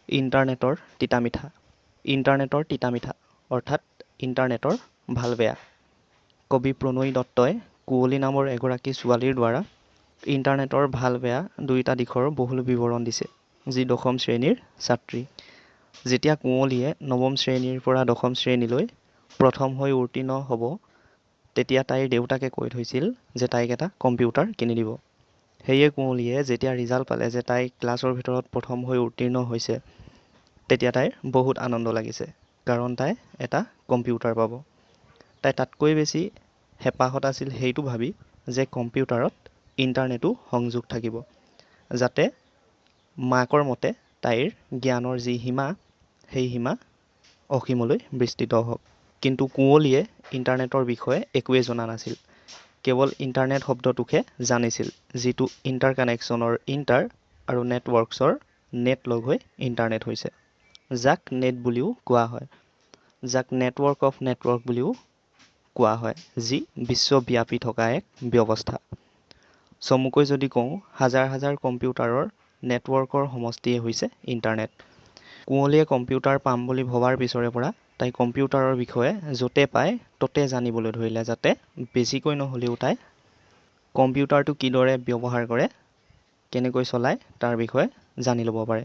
ইণ্টাৰনেটৰ তিতা মিঠা। ইণ্টাৰনেটৰ তিতা মিঠা অৰ্থাৎ ইণ্টাৰনেটৰ ভাল বেয়া। কবি প্ৰণয় দত্তই কুঁৱলী নামৰ এগৰাকী ছোৱালীৰ দ্বাৰা ইণ্টাৰনেটৰ ভাল বেয়া দুয়োটা দিশৰ বহুল বিৱৰণ দিছে, যি দশম শ্ৰেণীৰ ছাত্ৰী। যেতিয়া কুঁৱলীয়ে নৱম শ্ৰেণীৰ পৰা দশম শ্ৰেণীলৈ প্ৰথম হৈ উত্তীৰ্ণ হ'ব, তেতিয়া তাইৰ দেউতাকে কৈ থৈছিল যে তাইক এটা কম্পিউটাৰ কিনি দিব। সেয়ে কুঁৱলীয়ে যেতিয়া ৰিজাল্ট পালে যে তাই ক্লাছৰ ভিতৰত প্ৰথম হৈ উত্তীৰ্ণ হৈছে, তেতিয়া তাইৰ বহুত আনন্দ লাগিছে, কাৰণ তাই এটা কম্পিউটাৰ পাব। তাই তাতকৈ বেছি হেঁপাহত আছিল সেইটো ভাবি যে কম্পিউটাৰত ইণ্টাৰনেটো সংযোগ থাকিব, যাতে মাকৰ মতে তাইৰ জ্ঞানৰ যি সীমা, সেই সীমা অসীমলৈ বিস্তৃত হওক। কিন্তু কুঁৱলীয়ে ইণ্টাৰনেটৰ বিষয়ে একোৱেই জনা নাছিল। কেৱল ইণ্টাৰনেট শব্দটোকহে জানিছিল, যিটো ইণ্টাৰকানেকশ্যনৰ ইণ্টাৰ আৰু নেটৱৰ্কছৰ নেট লগ হৈ ইণ্টাৰনেট হৈছে, যাক নেট বুলিও কোৱা হয়, যাক নেটৱৰ্ক অফ নেটৱৰ্ক বুলিও কোৱা হয়, যি বিশ্বব্যাপী থকা এক ব্যৱস্থা। চমুকৈ যদি কওঁ, হাজাৰ হাজাৰ কম্পিউটাৰৰ নেটৱৰ্কৰ সমষ্টিয়ে হৈছে ইণ্টাৰনেট। কুঁৱলীয়ে কম্পিউটাৰ পাম বুলি ভবাৰ পিছৰে পৰা তাই কম্পিউটাৰৰ বিষয়ে য'তে পায় ত'তে জানিবলৈ ধৰিলে, যাতে বেছিকৈ নহ'লেও তাই কম্পিউটাৰটো কিদৰে ব্যৱহাৰ কৰে, কেনেকৈ চলায় তাৰ বিষয়ে জানি ল'ব পাৰে।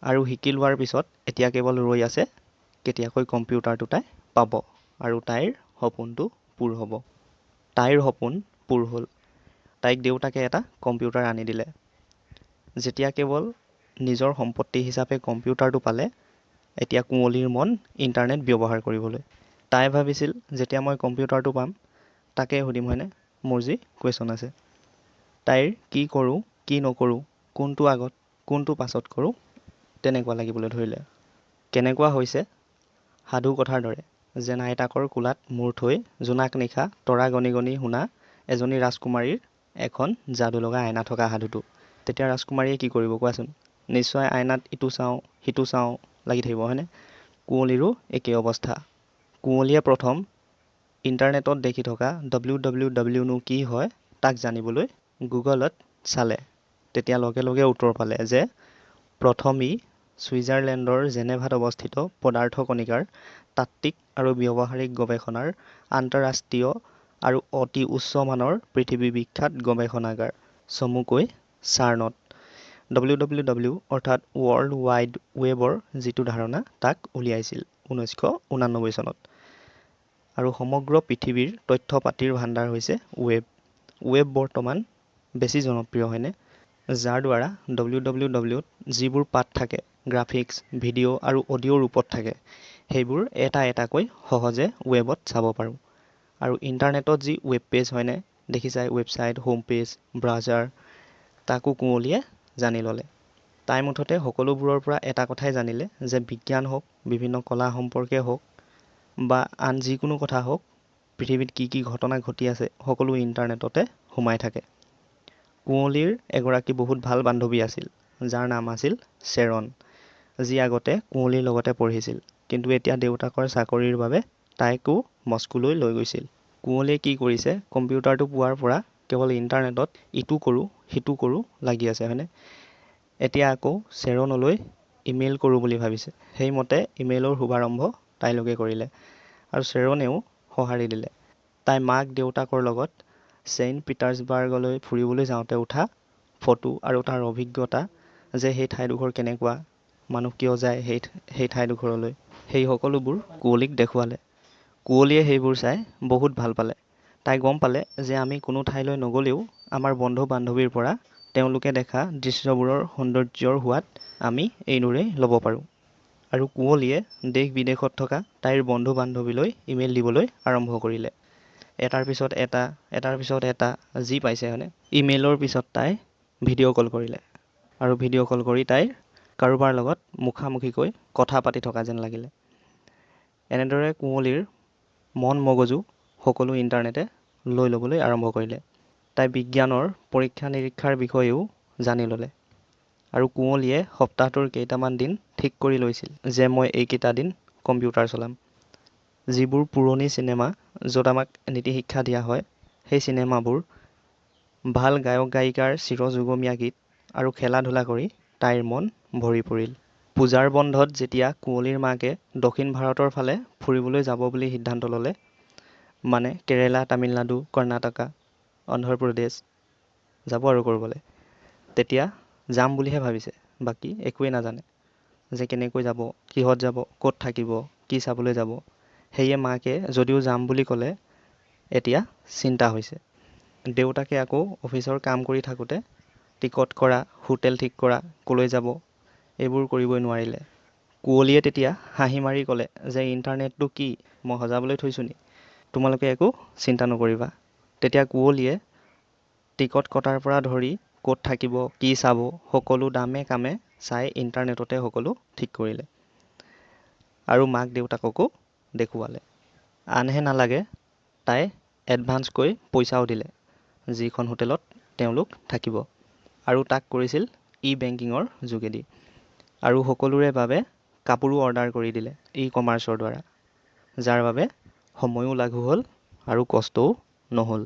আৰু শিকি লোৱাৰ পিছত এতিয়া কেৱল ৰৈ আছে কেতিয়াকৈ কম্পিউটাৰটো তাই পাব আৰু তাইৰ সপোনটো পূৰ হ'ব। তাইৰ সপোন পূৰ হ'ল। তাইক দেউতাকে এটা কম্পিউটাৰ আনি দিলে। যেতিয়া কেৱল নিজৰ সম্পত্তি হিচাপে কম্পিউটাৰটো পালে, এতিয়া কুঁৱলীৰ মন ইণ্টাৰনেট ব্যৱহাৰ কৰিবলৈ। তাই ভাবিছিল, যেতিয়া মই কম্পিউটাৰটো পাম, তাকে সুধিম হয়নে, মোৰ যি কুৱেশ্যন আছে। তাইৰ কি কৰোঁ, কি নকৰোঁ, কোনটো আগত, কোনটো পাছত কৰোঁ, তেনেকুৱা লাগিবলৈ ধৰিলে। কেনেকুৱা হৈছে? সাধু কথাৰ দৰে, যেন আইতাকৰ কোলাত মূৰ থৈ জোনাক নিশা তৰা গণি গণি শুনা এজনী ৰাজকুমাৰীৰ এখন যাদু লগা আইনা থকা সাধুটো। তেতিয়া ৰাজকুমাৰীয়ে কি কৰিব কোৱাচোন? নিশ্চয় আইনাত ইটো চাওঁ, সিটো চাওঁ লাগি থাকিব হয়নে? কুঁৱলীৰো একেই অৱস্থা। কুঁৱলীয়ে প্ৰথম ইণ্টাৰনেটত দেখি থকা www নো কি হয় তাক জানিবলৈ গুগলত চালে। তেতিয়া লগে লগে উত্তৰ পালে যে প্ৰথম ই ছুইজাৰলেণ্ডৰ জেনেভাত অৱস্থিত পদাৰ্থ কণিকাৰ তাত্ত্বিক আৰু ব্যৱহাৰিক গৱেষণাৰ আন্তঃৰাষ্ট্ৰীয় আৰু অতি উচ্চ মানৰ পৃথিৱী বিখ্যাত গৱেষণাগাৰ, চমুকৈ চাৰ্নত। www অৰ্থাৎ ৱৰ্ল্ড ৱাইড ৱেবৰ যিটো ধাৰণা, তাক উলিয়াইছিল 1989 চনত। আৰু সমগ্ৰ পৃথিৱীৰ তথ্য পাতিৰ ভাণ্ডাৰ হৈছে ৱেব। ৱেব বৰ্তমান বেছি জনপ্ৰিয় হয়নে? যাৰ দ্বাৰা wwwত যিবোৰ পাঠ থাকে, গ্ৰাফিক্স, ভিডিঅ' আৰু অডিঅ' ৰূপত থাকে, সেইবোৰ এটা এটাকৈ সহজে ৱেবত চাব পাৰোঁ। আৰু ইণ্টাৰনেটত যি ৱেব পেজ হয়নে, দেখিছাই ৱেবছাইট, হোম পেজ, ব্ৰাউজাৰ, তাকো কুঁৱলীয়ে জানি ল'লে। তাই মুঠতে সকলোবোৰৰ পৰা এটা কথাই জানিলে যে বিজ্ঞান হওক, বিভিন্ন কলা সম্পৰ্কে হওক বা আন যিকোনো কথা হওক, পৃথিৱীত কি কি ঘটনা ঘটি আছে, সকলো ইণ্টাৰনেটতে সোমাই থাকে। কুঁৱলীৰ এগৰাকী বহুত ভাল বান্ধৱী আছিল, যাৰ নাম আছিল শ্বেৰন, যি আগতে কুঁৱলীৰ লগতে পঢ়িছিল, কিন্তু এতিয়া দেউতাকৰ চাকৰিৰ বাবে তাইকো মস্কোলৈ লৈ গৈছিল। কুঁৱলীয়ে কি কৰিছে, কম্পিউটাৰটো পোৱাৰ পৰা কেৱল ইণ্টাৰনেটত ইটো কৰোঁ, সিটো কৰোঁ লাগি আছে হয়নে? এতিয়া আকৌ শ্বেৰনলৈ ইমেইল কৰোঁ বুলি ভাবিছে। সেইমতে ইমেইলৰ শুভাৰম্ভ তাইলৈকে কৰিলে, আৰু শ্বেৰনেও সঁহাৰি দিলে। তাই মাক দেউতাকৰ লগত ছেইণ্ট পিটাৰ্ছবাৰ্গলৈ ফুৰিবলৈ যাওঁতে উঠা ফটো আৰু তাৰ অভিজ্ঞতা, যে সেই ঠাইডোখৰ কেনেকুৱা, মানুহ কিয় যায় সেই ঠাইডোখৰলৈ, সেই সকলোবোৰ কুঁৱলীক দেখুৱালে। কুঁৱলীয়ে সেইবোৰ চাই বহুত ভাল পালে। তাই গম পালে যে আমি কোনো ঠাইলৈ নগ'লেও আমাৰ বন্ধু বান্ধৱীৰ পৰা তেওঁলোকে দেখা দৃশ্যবোৰৰ সৌন্দৰ্যৰ সোৱাদ আমি এইদৰেই ল'ব পাৰোঁ। আৰু কুঁৱলীয়ে দেশ বিদেশত থকা তাইৰ বন্ধু বান্ধৱীলৈ ইমেইল দিবলৈ আৰম্ভ কৰিলে। এটাৰ পিছত এটা, এটাৰ পিছত এটা, যি পাইছে হয়নে? ইমেইলৰ পিছত তাই ভিডিঅ' কল কৰিলে, আৰু ভিডিঅ' কল কৰি তাইৰ কাৰোবাৰ লগত মুখামুখিকৈ কথা পাতি থকা যেন লাগিলে। এনেদৰে কুঁৱলীৰ মন মগজু সকলো ইণ্টাৰনেটে লৈ ল'বলৈ আৰম্ভ কৰিলে। তাই বিজ্ঞানৰ পৰীক্ষা নিৰীক্ষাৰ বিষয়েও জানি ল'লে। আৰু কুঁৱলীয়ে সপ্তাহটোৰ কেইটামান দিন ঠিক কৰি লৈছিল যে মই এইকেইটা দিন কম্পিউটাৰ চলাম। যিবোৰ পুৰণি চিনেমা য'ত আমাক নীতি শিক্ষা দিয়া হয়, সেই চিনেমাবোৰ, ভাল গায়ক গায়িকাৰ চিৰযুগমীয়া গীত আৰু খেলা ধূলা কৰি তাইৰ মন ভৰি পৰিল। পূজাৰ বন্ধত যেতিয়া কুঁৱলীৰ মাকে দক্ষিণ ভাৰতৰ ফালে ফুৰিবলৈ যাব বুলি সিদ্ধান্ত ল'লে, মানে কেৰেলা, তামিলনাডু, কৰ্ণাটকা, অন্ধ্ৰপ্ৰদেশ যাব আৰু ক'ৰবালৈ, তেতিয়া যাম বুলিহে ভাবিছে, বাকী একোৱেই নাজানে যে কেনেকৈ যাব, কিহত যাব, ক'ত থাকিব, কি চাবলৈ যাব। সেয়ে মাকে যদিও যাম বুলি ক'লে, এতিয়া চিন্তা হৈছে। দেউতাকে আকৌ অফিচৰ কাম কৰি থাকোঁতে টিকট কৰা, হোটেল ঠিক কৰা, ক'লৈ যাব এইবোৰ কৰিবই নোৱাৰিলে। কুঁৱলীয়ে তেতিয়া হাঁহি মাৰি ক'লে যে ইণ্টাৰনেটটো কি, মই সজাবলৈ থৈছোঁ নি, তোমালোকে একো চিন্তা নকৰিবা। তেতিয়া কুঁৱলীয়ে টিকট কটাৰ পৰা ধৰি ক'ত থাকিব, কি চাব, সকলো দামে কামে চাই ইণ্টাৰনেটতে সকলো ঠিক কৰিলে আৰু মাক দেউতাককো দেখুৱালে। আনহে নালাগে, তাই এডভান্সকৈ পইচাও দিলে যিখন হোটেলত তেওঁলোক থাকিব, আৰু তাক কৰিছিল ই-বেংকিঙৰ যোগেদি। আৰু সকলোৰে বাবে কাপোৰো অৰ্ডাৰ কৰি দিলে ই-কমাৰ্চৰ দ্বাৰা, যাৰ বাবে সময়ো লাঘু হ'ল আৰু কষ্টও নহ'ল।